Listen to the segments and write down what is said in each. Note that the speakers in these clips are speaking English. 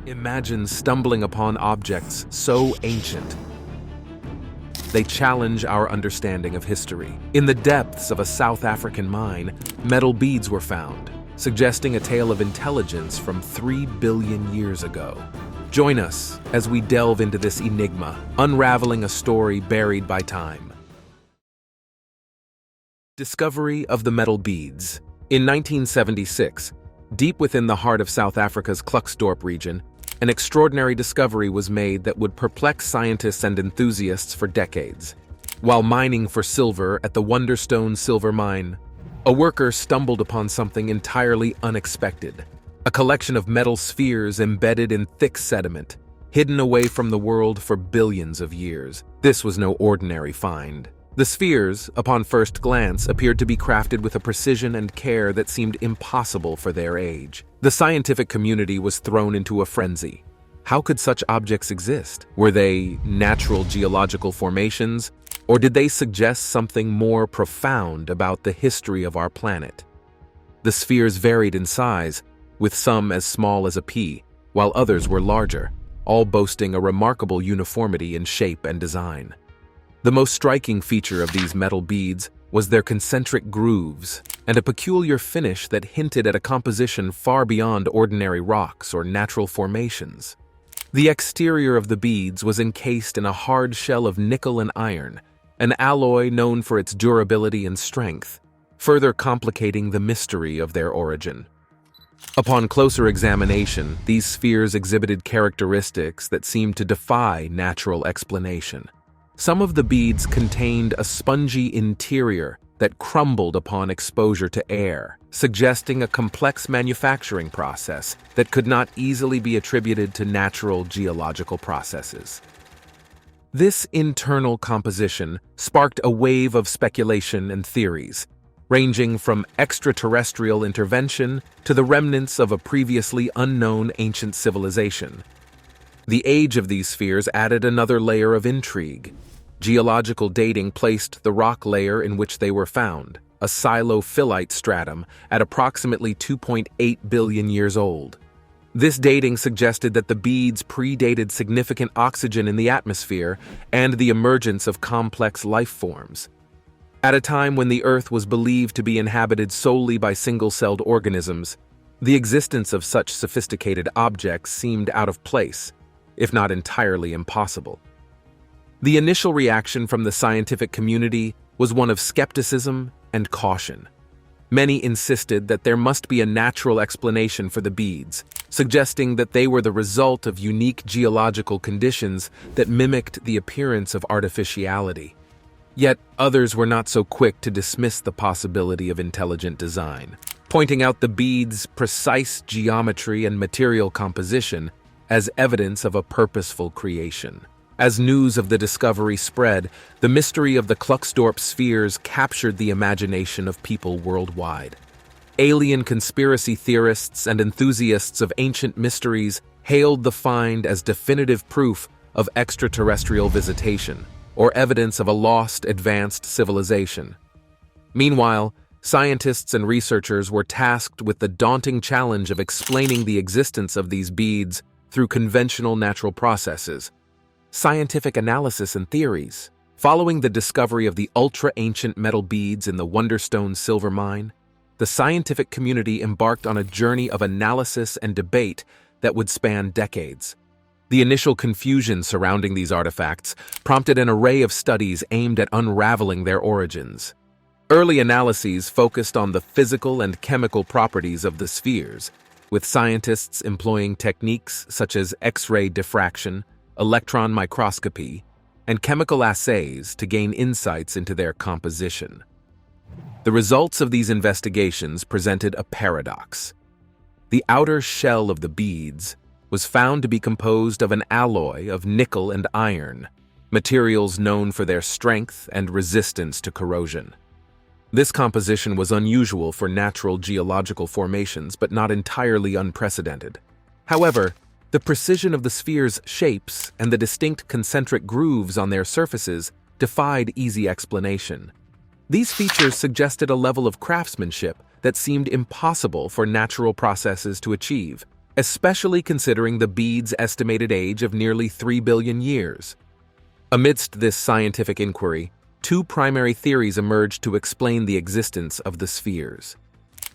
Imagine stumbling upon objects so ancient. They challenge our understanding of history. In the depths of a South African mine, metal beads were found, suggesting a tale of intelligence from 3 billion years ago. Join us as we delve into this enigma, unraveling a story buried by time. Discovery of the metal beads. In 1976, deep within the heart of South Africa's Klerksdorp region, an extraordinary discovery was made that would perplex scientists and enthusiasts for decades. While mining for silver at the Wonderstone silver mine, a worker stumbled upon something entirely unexpected: a collection of metal spheres embedded in thick sediment, hidden away from the world for billions of years. This was no ordinary find. The spheres, upon first glance, appeared to be crafted with a precision and care that seemed impossible for their age. The scientific community was thrown into a frenzy. How could such objects exist? Were they natural geological formations, or did they suggest something more profound about the history of our planet? The spheres varied in size, with some as small as a pea, while others were larger, all boasting a remarkable uniformity in shape and design. The most striking feature of these metal beads was their concentric grooves and a peculiar finish that hinted at a composition far beyond ordinary rocks or natural formations. The exterior of the beads was encased in a hard shell of nickel and iron, an alloy known for its durability and strength, further complicating the mystery of their origin. Upon closer examination, these spheres exhibited characteristics that seemed to defy natural explanation. Some of the beads contained a spongy interior that crumbled upon exposure to air, suggesting a complex manufacturing process that could not easily be attributed to natural geological processes. This internal composition sparked a wave of speculation and theories, ranging from extraterrestrial intervention to the remnants of a previously unknown ancient civilization. The age of these spheres added another layer of intrigue. Geological dating placed the rock layer in which they were found, a silophyllite stratum, at approximately 2.8 billion years old. This dating suggested that the beads predated significant oxygen in the atmosphere and the emergence of complex life forms. At a time when the Earth was believed to be inhabited solely by single-celled organisms, the existence of such sophisticated objects seemed out of place, if not entirely impossible. The initial reaction from the scientific community was one of skepticism and caution. Many insisted that there must be a natural explanation for the beads, suggesting that they were the result of unique geological conditions that mimicked the appearance of artificiality. Yet others were not so quick to dismiss the possibility of intelligent design, pointing out the beads' precise geometry and material composition as evidence of a purposeful creation. As news of the discovery spread, the mystery of the Klerksdorp spheres captured the imagination of people worldwide. Alien conspiracy theorists and enthusiasts of ancient mysteries hailed the find as definitive proof of extraterrestrial visitation, or evidence of a lost, advanced civilization. Meanwhile, scientists and researchers were tasked with the daunting challenge of explaining the existence of these beads through conventional natural processes, scientific analysis and theories. Following the discovery of the ultra-ancient metal beads in the Wonderstone silver mine, the scientific community embarked on a journey of analysis and debate that would span decades. The initial confusion surrounding these artifacts prompted an array of studies aimed at unraveling their origins. Early analyses focused on the physical and chemical properties of the spheres, with scientists employing techniques such as X-ray diffraction, electron microscopy, and chemical assays to gain insights into their composition. The results of these investigations presented a paradox. The outer shell of the beads was found to be composed of an alloy of nickel and iron, materials known for their strength and resistance to corrosion. This composition was unusual for natural geological formations, but not entirely unprecedented. However, the precision of the sphere's shapes and the distinct concentric grooves on their surfaces defied easy explanation. These features suggested a level of craftsmanship that seemed impossible for natural processes to achieve, especially considering the beads' estimated age of nearly 3 billion years. Amidst this scientific inquiry, two primary theories emerged to explain the existence of the spheres.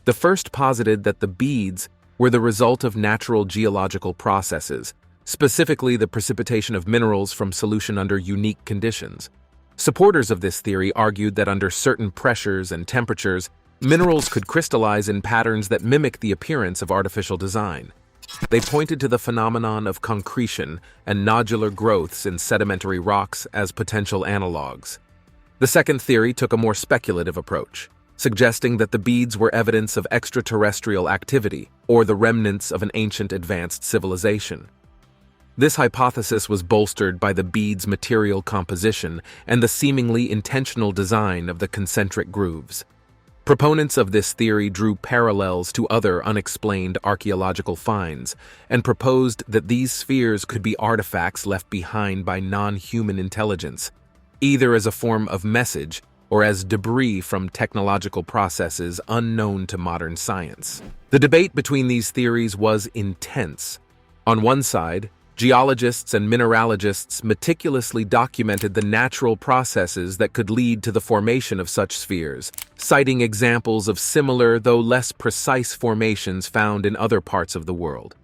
The first posited that the beads were the result of natural geological processes, specifically the precipitation of minerals from solution under unique conditions. Supporters of this theory argued that under certain pressures and temperatures, minerals could crystallize in patterns that mimic the appearance of artificial design. They pointed to the phenomenon of concretion and nodular growths in sedimentary rocks as potential analogs. The second theory took a more speculative approach, suggesting that the beads were evidence of extraterrestrial activity or the remnants of an ancient advanced civilization. This hypothesis was bolstered by the beads' material composition and the seemingly intentional design of the concentric grooves. Proponents of this theory drew parallels to other unexplained archaeological finds and proposed that these spheres could be artifacts left behind by non-human intelligence, either as a form of message or as debris from technological processes unknown to modern science. The debate between these theories was intense. On one side, geologists and mineralogists meticulously documented the natural processes that could lead to the formation of such spheres, citing examples of similar though less precise formations found in other parts of the world.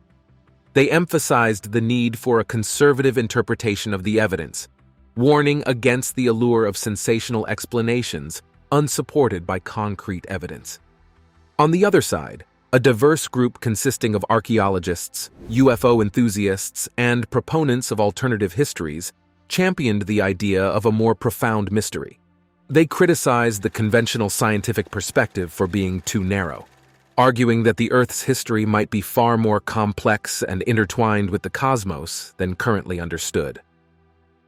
They emphasized the need for a conservative interpretation of the evidence, warning against the allure of sensational explanations unsupported by concrete evidence. On the other side, a diverse group consisting of archaeologists, UFO enthusiasts, and proponents of alternative histories championed the idea of a more profound mystery. They criticized the conventional scientific perspective for being too narrow, arguing that the Earth's history might be far more complex and intertwined with the cosmos than currently understood.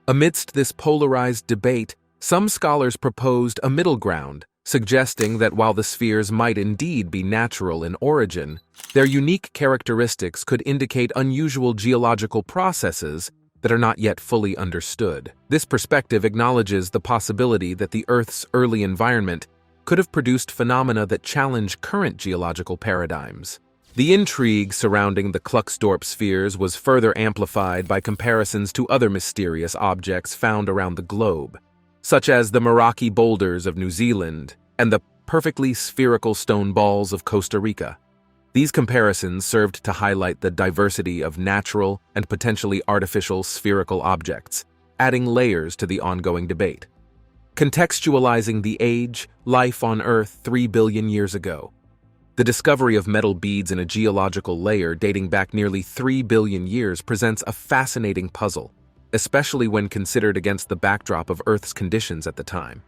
Amidst this polarized debate, some scholars proposed a middle ground, suggesting that while the spheres might indeed be natural in origin, their unique characteristics could indicate unusual geological processes that are not yet fully understood. This perspective acknowledges the possibility that the Earth's early environment could have produced phenomena that challenge current geological paradigms. The intrigue surrounding the Kluxdorp spheres was further amplified by comparisons to other mysterious objects found around the globe, such as the Meraki boulders of New Zealand and the perfectly spherical stone balls of Costa Rica. These comparisons served to highlight the diversity of natural and potentially artificial spherical objects, adding layers to the ongoing debate. Contextualizing the age, life on Earth 3 billion years ago. The discovery of metal beads in a geological layer dating back nearly 3 billion years presents a fascinating puzzle, especially when considered against the backdrop of Earth's conditions at the time.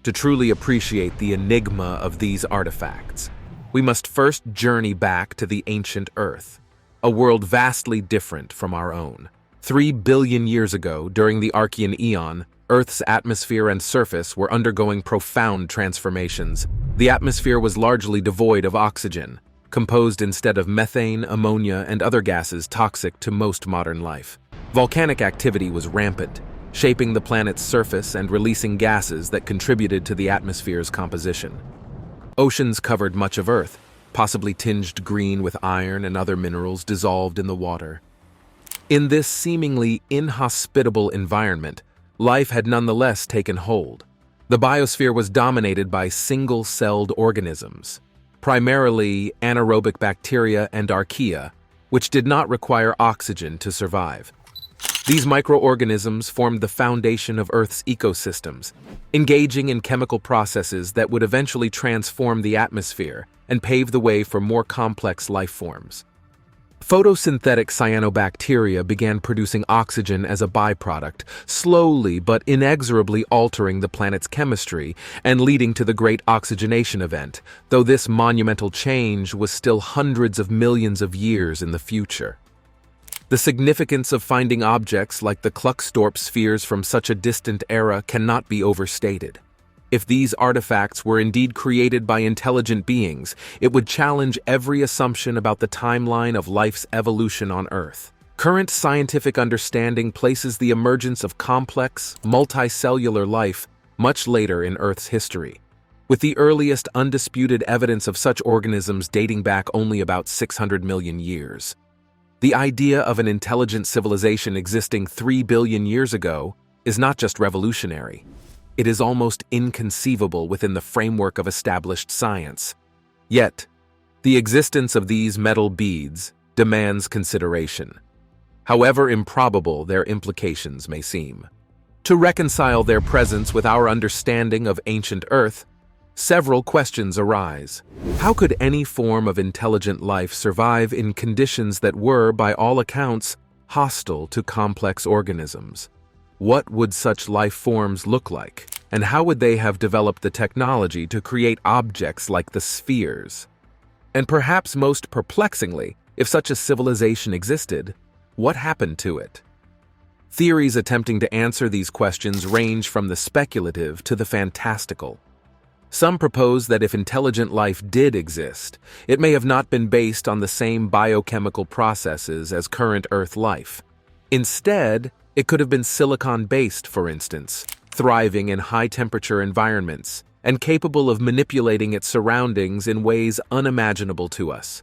To truly appreciate the enigma of these artifacts, we must first journey back to the ancient Earth, a world vastly different from our own. 3 billion years ago, during the Archean Eon, Earth's atmosphere and surface were undergoing profound transformations. The atmosphere was largely devoid of oxygen, composed instead of methane, ammonia, and other gases toxic to most modern life. Volcanic activity was rampant, shaping the planet's surface and releasing gases that contributed to the atmosphere's composition. Oceans covered much of Earth, possibly tinged green with iron and other minerals dissolved in the water. In this seemingly inhospitable environment, life had nonetheless taken hold. The biosphere was dominated by single-celled organisms, primarily anaerobic bacteria and archaea, which did not require oxygen to survive. These microorganisms formed the foundation of Earth's ecosystems, engaging in chemical processes that would eventually transform the atmosphere and pave the way for more complex life forms. Photosynthetic cyanobacteria began producing oxygen as a byproduct, slowly but inexorably altering the planet's chemistry and leading to the Great Oxygenation Event, though this monumental change was still hundreds of millions of years in the future. The significance of finding objects like the Kluxdorp spheres from such a distant era cannot be overstated. If these artifacts were indeed created by intelligent beings, it would challenge every assumption about the timeline of life's evolution on Earth. Current scientific understanding places the emergence of complex, multicellular life much later in Earth's history. with the earliest undisputed evidence of such organisms dating back only about 600 million years. The idea of an intelligent civilization existing 3 billion years ago is not just revolutionary. It is almost inconceivable within the framework of established science. Yet, the existence of these metal beads demands consideration, however improbable their implications may seem. To reconcile their presence with our understanding of ancient Earth, several questions arise. How could any form of intelligent life survive in conditions that were, by all accounts, hostile to complex organisms? What would such life forms look like, and how would they have developed the technology to create objects like the spheres? And perhaps most perplexingly, if such a civilization existed, what happened to it? Theories attempting to answer these questions range from the speculative to the fantastical. Some propose that if intelligent life did exist, it may have not been based on the same biochemical processes as current Earth life. Instead, it could have been silicon-based, for instance, thriving in high-temperature environments and capable of manipulating its surroundings in ways unimaginable to us.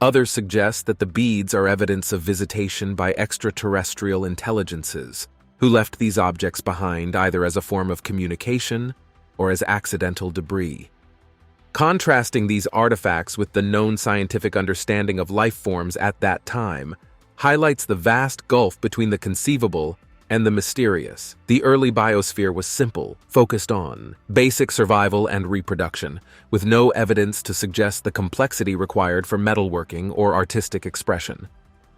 Others suggest that the beads are evidence of visitation by extraterrestrial intelligences, who left these objects behind either as a form of communication or as accidental debris. Contrasting these artifacts with the known scientific understanding of life forms at that time highlights the vast gulf between the conceivable and the mysterious. The early biosphere was simple, focused on basic survival and reproduction, with no evidence to suggest the complexity required for metalworking or artistic expression.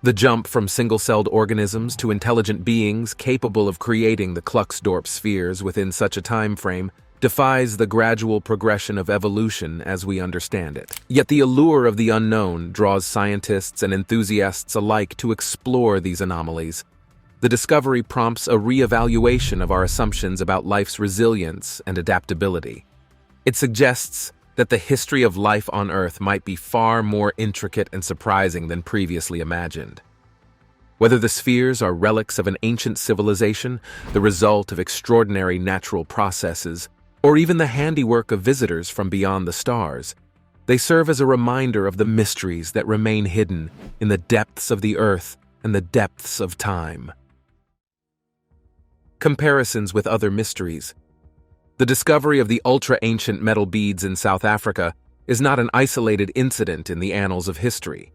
The jump from single-celled organisms to intelligent beings capable of creating the Kluxdorp spheres within such a time frame defies the gradual progression of evolution as we understand it. Yet the allure of the unknown draws scientists and enthusiasts alike to explore these anomalies. The discovery prompts a re-evaluation of our assumptions about life's resilience and adaptability. It suggests that the history of life on Earth might be far more intricate and surprising than previously imagined. Whether the spheres are relics of an ancient civilization, the result of extraordinary natural processes, or even the handiwork of visitors from beyond the stars, they serve as a reminder of the mysteries that remain hidden in the depths of the Earth and the depths of time. Comparisons with other mysteries. The discovery of the ultra-ancient metal beads in South Africa is not an isolated incident in the annals of history.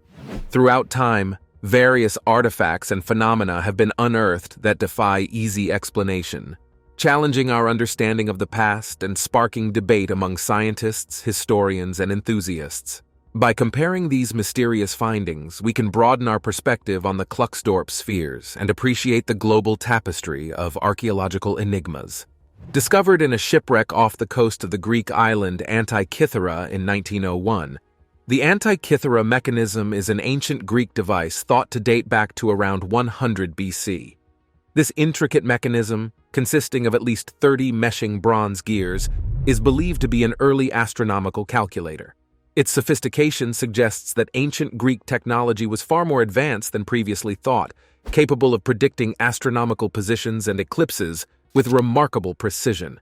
Throughout time, various artifacts and phenomena have been unearthed that defy easy explanation, challenging our understanding of the past and sparking debate among scientists, historians, and enthusiasts. By comparing these mysterious findings, we can broaden our perspective on the Kluxdorp spheres and appreciate the global tapestry of archaeological enigmas. Discovered in a shipwreck off the coast of the Greek island Antikythera in 1901, the Antikythera mechanism is an ancient Greek device thought to date back to around 100 BC. This intricate mechanism, consisting of at least 30 meshing bronze gears, is believed to be an early astronomical calculator. Its sophistication suggests that ancient Greek technology was far more advanced than previously thought, capable of predicting astronomical positions and eclipses with remarkable precision.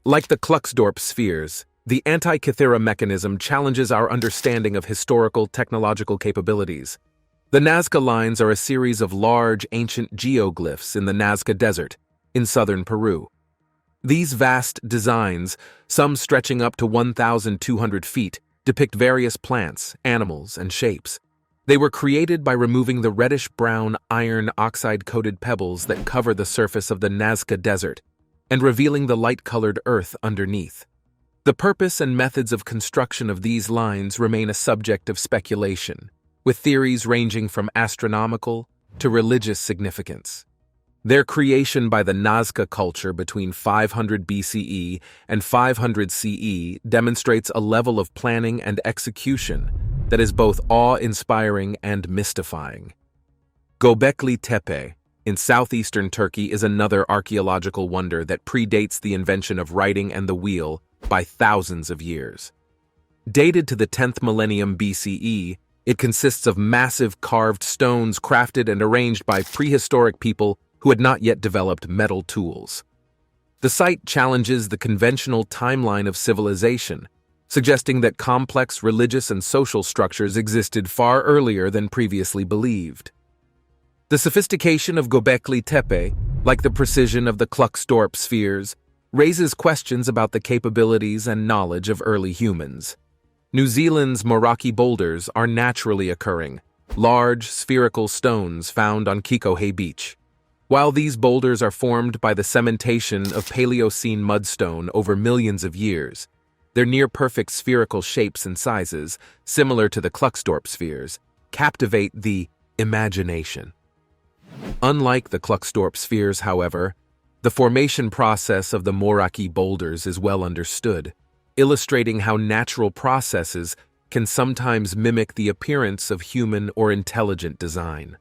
Like the Kluxdorp spheres, the Antikythera mechanism challenges our understanding of historical technological capabilities. The Nazca lines are a series of large ancient geoglyphs in the Nazca Desert, in southern Peru. These vast designs, some stretching up to 1,200 feet, depict various plants, animals, and shapes. They were created by removing the reddish-brown iron oxide-coated pebbles that cover the surface of the Nazca Desert and revealing the light-colored earth underneath. The purpose and methods of construction of these lines remain a subject of speculation, with theories ranging from astronomical to religious significance. Their creation by the Nazca culture between 500 BCE and 500 CE demonstrates a level of planning and execution that is both awe-inspiring and mystifying. Göbekli Tepe in southeastern Turkey is another archaeological wonder that predates the invention of writing and the wheel by thousands of years. Dated to the 10th millennium BCE, it consists of massive carved stones crafted and arranged by prehistoric people who had not yet developed metal tools. The site challenges the conventional timeline of civilization, suggesting that complex religious and social structures existed far earlier than previously believed. The sophistication of Göbekli Tepe, like the precision of the Kruksdorp spheres, raises questions about the capabilities and knowledge of early humans. New Zealand's Moraki boulders are naturally occurring, large, spherical stones found on Kikohe Beach. While these boulders are formed by the cementation of Paleocene mudstone over millions of years, their near-perfect spherical shapes and sizes, similar to the Kruksdorp spheres, captivate the imagination. Unlike the Kruksdorp spheres, however, the formation process of the Moraki boulders is well understood, illustrating how natural processes can sometimes mimic the appearance of human or intelligent design.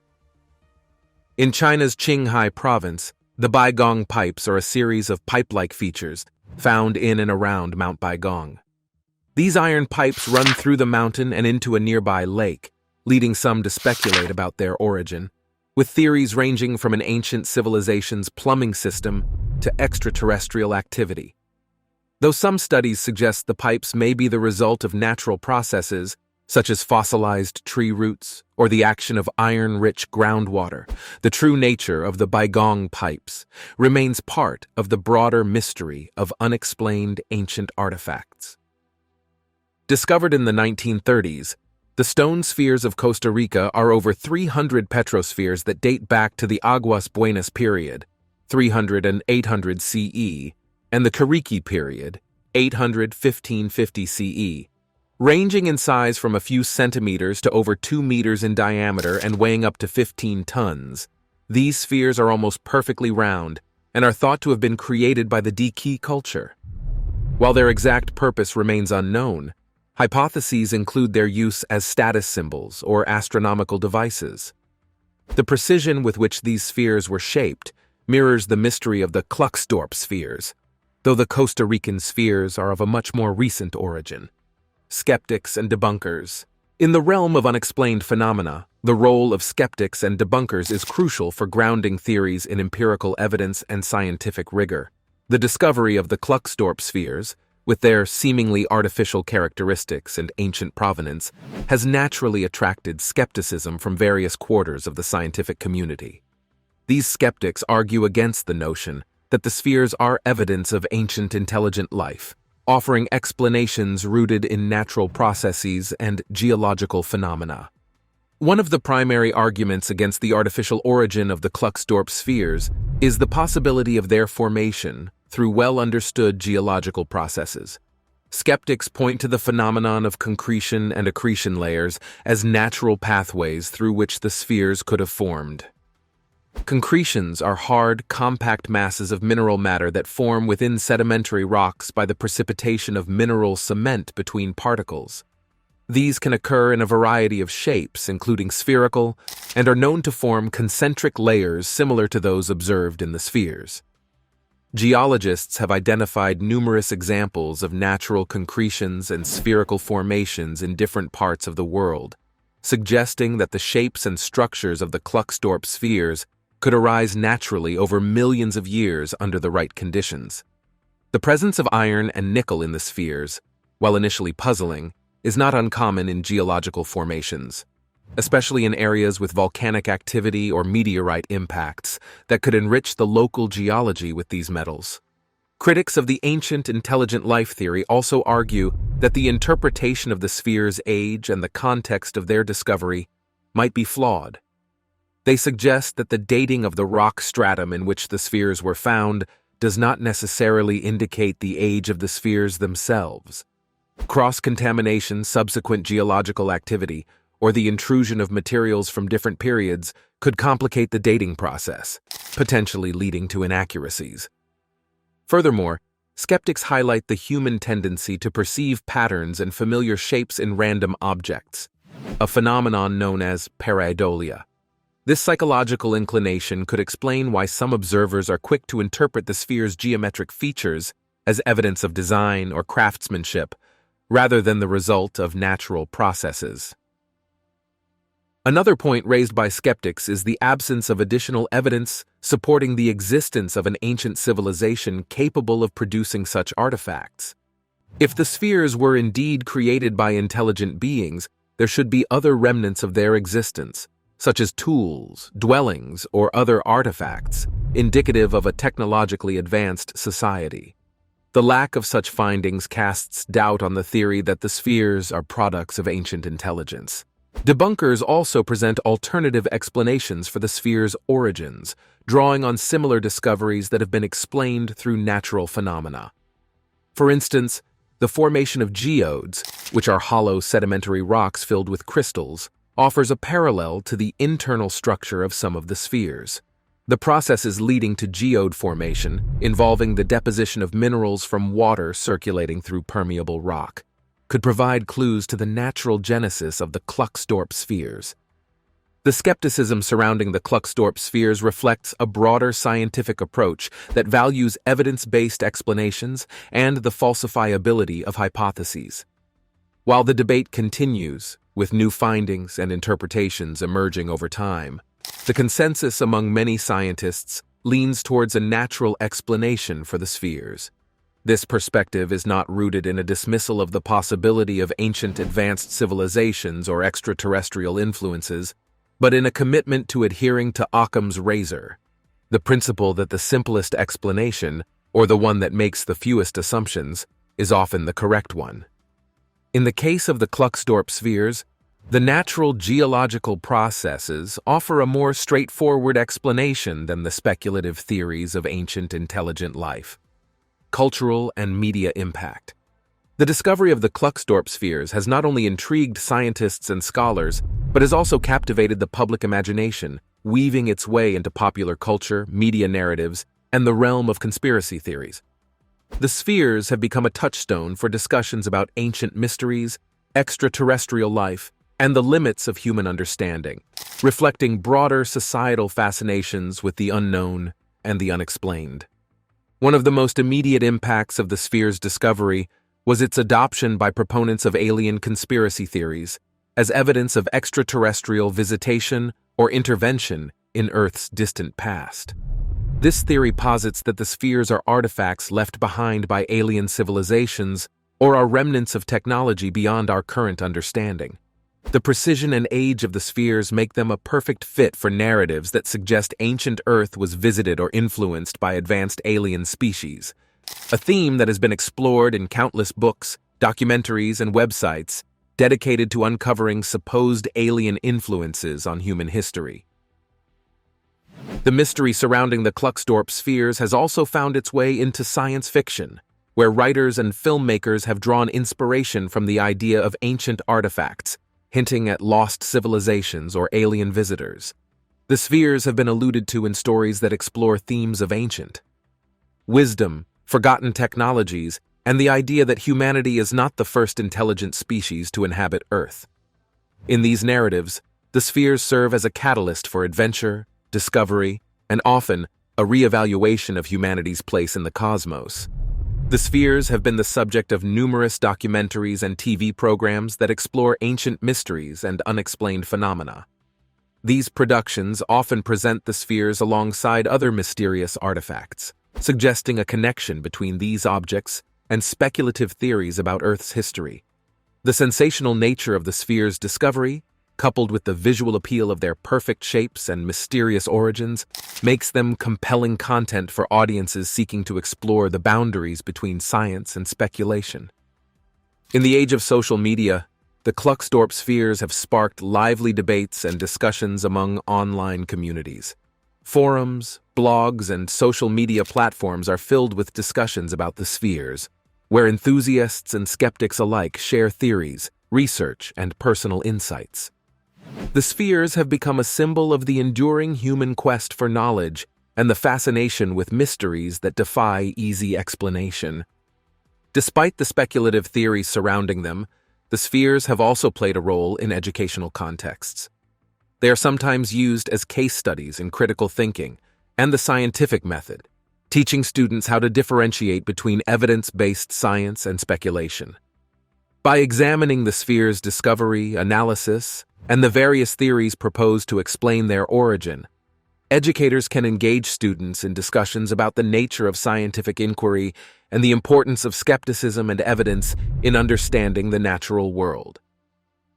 In China's Qinghai province, the Baigong pipes are a series of pipe-like features found in and around Mount Baigong. These iron pipes run through the mountain and into a nearby lake, leading some to speculate about their origin, with theories ranging from an ancient civilization's plumbing system to extraterrestrial activity. Though some studies suggest the pipes may be the result of natural processes, such as fossilized tree roots or the action of iron-rich groundwater, the true nature of the Baigong pipes remains part of the broader mystery of unexplained ancient artifacts. Discovered in the 1930s, the stone spheres of Costa Rica are over 300 petrospheres that date back to the Aguas Buenas period, 300 and 800 CE, and the Carriqui period, 800–1550 CE. Ranging in size from a few centimeters to over 2 meters in diameter and weighing up to 15 tons, these spheres are almost perfectly round and are thought to have been created by the Diki culture. While their exact purpose remains unknown, hypotheses include their use as status symbols or astronomical devices. The precision with which these spheres were shaped mirrors the mystery of the Kruksdorp spheres, though the Costa Rican spheres are of a much more recent origin. Skeptics and debunkers. In the realm of unexplained phenomena, the role of skeptics and debunkers is crucial for grounding theories in empirical evidence and scientific rigor. The discovery of the Kruksdorp spheres, with their seemingly artificial characteristics and ancient provenance, has naturally attracted skepticism from various quarters of the scientific community. These skeptics argue against the notion that the spheres are evidence of ancient intelligent life, offering explanations rooted in natural processes and geological phenomena. One of the primary arguments against the artificial origin of the Kruksdorp spheres is the possibility of their formation through well-understood geological processes. Skeptics point to the phenomenon of concretion and accretion layers as natural pathways through which the spheres could have formed. Concretions are hard, compact masses of mineral matter that form within sedimentary rocks by the precipitation of mineral cement between particles. These can occur in a variety of shapes, including spherical, and are known to form concentric layers similar to those observed in the spheres. Geologists have identified numerous examples of natural concretions and spherical formations in different parts of the world, suggesting that the shapes and structures of the Kruksdorp spheres could arise naturally over millions of years under the right conditions. The presence of iron and nickel in the spheres, while initially puzzling, is not uncommon in geological formations, especially in areas with volcanic activity or meteorite impacts that could enrich the local geology with these metals. Critics of the ancient intelligent life theory also argue that the interpretation of the sphere's age and the context of their discovery might be flawed. They suggest that the dating of the rock stratum in which the spheres were found does not necessarily indicate the age of the spheres themselves. Cross-contamination, subsequent geological activity, or the intrusion of materials from different periods could complicate the dating process, potentially leading to inaccuracies. Furthermore, skeptics highlight the human tendency to perceive patterns and familiar shapes in random objects, a phenomenon known as pareidolia. This psychological inclination could explain why some observers are quick to interpret the sphere's geometric features as evidence of design or craftsmanship, rather than the result of natural processes. Another point raised by skeptics is the absence of additional evidence supporting the existence of an ancient civilization capable of producing such artifacts. If the spheres were indeed created by intelligent beings, there should be other remnants of their existence, such as tools, dwellings, or other artifacts, indicative of a technologically advanced society. The lack of such findings casts doubt on the theory that the spheres are products of ancient intelligence. Debunkers also present alternative explanations for the sphere's origins, drawing on similar discoveries that have been explained through natural phenomena. For instance, the formation of geodes, which are hollow sedimentary rocks filled with crystals, offers a parallel to the internal structure of some of the spheres. The processes leading to geode formation, involving the deposition of minerals from water circulating through permeable rock, could provide clues to the natural genesis of the Klucksdorp spheres. The skepticism surrounding the Klucksdorp spheres reflects a broader scientific approach that values evidence-based explanations and the falsifiability of hypotheses. While the debate continues, with new findings and interpretations emerging over time, the consensus among many scientists leans towards a natural explanation for the spheres. This perspective is not rooted in a dismissal of the possibility of ancient advanced civilizations or extraterrestrial influences, but in a commitment to adhering to Occam's razor, the principle that the simplest explanation, or the one that makes the fewest assumptions, is often the correct one. In the case of the Klucksdorp spheres, the natural geological processes offer a more straightforward explanation than the speculative theories of ancient intelligent life. Cultural and media impact. The discovery of the Klucksdorp spheres has not only intrigued scientists and scholars, but has also captivated the public imagination, weaving its way into popular culture, media narratives, and the realm of conspiracy theories. The spheres have become a touchstone for discussions about ancient mysteries, extraterrestrial life, and the limits of human understanding, reflecting broader societal fascinations with the unknown and the unexplained. One of the most immediate impacts of the sphere's discovery was its adoption by proponents of alien conspiracy theories as evidence of extraterrestrial visitation or intervention in Earth's distant past. This theory posits that the spheres are artifacts left behind by alien civilizations or are remnants of technology beyond our current understanding. The precision and age of the spheres make them a perfect fit for narratives that suggest ancient Earth was visited or influenced by advanced alien species, a theme that has been explored in countless books, documentaries, and websites dedicated to uncovering supposed alien influences on human history. The mystery surrounding the Klucksdorp spheres has also found its way into science fiction, where writers and filmmakers have drawn inspiration from the idea of ancient artifacts, hinting at lost civilizations or alien visitors. The spheres have been alluded to in stories that explore themes of ancient wisdom, forgotten technologies, and the idea that humanity is not the first intelligent species to inhabit Earth. In these narratives, the spheres serve as a catalyst for adventure, discovery, and often a re-evaluation of humanity's place in the cosmos. The spheres have been the subject of numerous documentaries and TV programs that explore ancient mysteries and unexplained phenomena. These productions often present the spheres alongside other mysterious artifacts, suggesting a connection between these objects and speculative theories about Earth's history. The sensational nature of the spheres' discovery, coupled with the visual appeal of their perfect shapes and mysterious origins, makes them compelling content for audiences seeking to explore the boundaries between science and speculation. In the age of social media, the Klucksdorp spheres have sparked lively debates and discussions among online communities. Forums, blogs, and social media platforms are filled with discussions about the spheres, where enthusiasts and skeptics alike share theories, research, and personal insights. The spheres have become a symbol of the enduring human quest for knowledge and the fascination with mysteries that defy easy explanation. Despite the speculative theories surrounding them, the spheres have also played a role in educational contexts. They are sometimes used as case studies in critical thinking and the scientific method, teaching students how to differentiate between evidence-based science and speculation. By examining the sphere's discovery, analysis, and the various theories proposed to explain their origin. Educators can engage students in discussions about the nature of scientific inquiry and the importance of skepticism and evidence in understanding the natural world.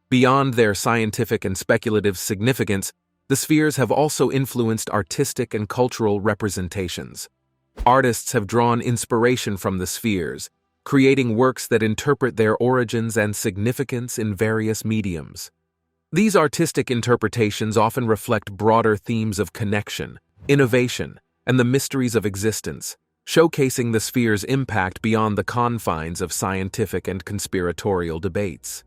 Beyond their scientific and speculative significance, the spheres have also influenced artistic and cultural representations. Artists have drawn inspiration from the spheres, creating works that interpret their origins and significance in various mediums. These artistic interpretations often reflect broader themes of connection, innovation, and the mysteries of existence, showcasing the sphere's impact beyond the confines of scientific and conspiratorial debates.